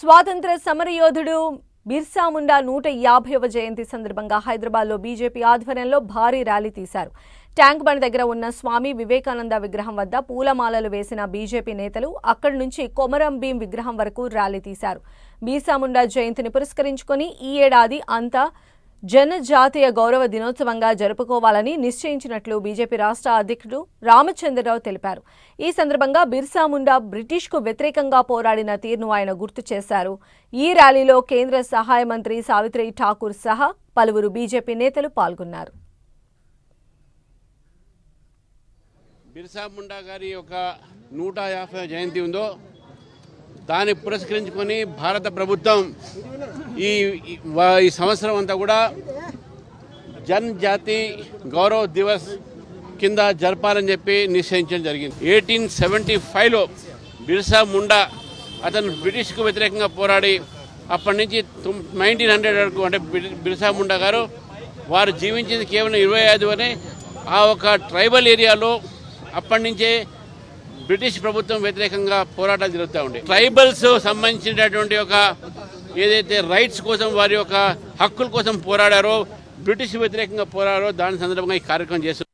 స్వాతంత్ర సమరయోధుడు బిర్సా ముండా 150వ జయంతి సందర్భంగా హైదరాబాద్లో బీజేపీ ఆధ్వర్యంలో భారీ ర్యాలీ తీశారు. ట్యాంక్ బండ్ దగ్గర ఉన్న స్వామి వివేకానంద విగ్రహం వద్ద పూలమాలలు వేసిన బీజేపీ నేతలు అక్కడి నుంచి కొమరం భీం విగ్రహం వరకు ర్యాలీ తీశారు. బిర్సా ముండా జయంతిని పురస్కరించుకొని ఈ ఏడాది అంతా జనజాతీయ గౌరవ దినోత్సవంగా జరుపుకోవాలని నిశ్చయించినట్లు బీజేపీ రాష్ట్ర అధ్యక్షుడు రామచంద్రరావు తెలిపారు. ఈ సందర్భంగా బిర్సా ముండా బ్రిటిష్కు వ్యతిరేకంగా పోరాడిన తీరును ఆయన గుర్తు చేశారు. ఈ ర్యాలీలో కేంద్ర సహాయ మంత్రి సావిత్రి ఠాకూర్ సహా పలువురు బీజేపీ నేతలు పాల్గొన్నారు. బిర్సా ముండా గారి యొక్క 150వ జయంతి ఉందో దాన్ని పురస్కరించుకొని భారత ప్రభుత్వం ఈ సంవత్సరం అంతా కూడా జనజాతి గౌరవ్ దివస్ కింద జరపాలని చెప్పి నిశ్చయించడం జరిగింది. 1875లో బిర్సా ముండా అతను బ్రిటిష్కు వ్యతిరేకంగా పోరాడి అప్పటి నుంచి 1900 వరకు అంటే బిర్సా ముండా గారు వారు జీవించింది కేవలం 25 అనే ఆ ఒక ట్రైబల్ ఏరియాలో అప్పటి నుంచే బ్రిటిష్ ప్రభుత్వం వ్యతిరేకంగా పోరాటాలు జరుగుతూ ఉండే ట్రైబల్స్ సంబంధించినటువంటి ఒక ఏదైతే రైట్స్ కోసం వారి యొక్క హక్కుల కోసం పోరాడారో బ్రిటిష్ వ్యతిరేకంగా పోరాడారో దాని సందర్భంగా ఈ కార్యక్రమం చేస్తున్నారు.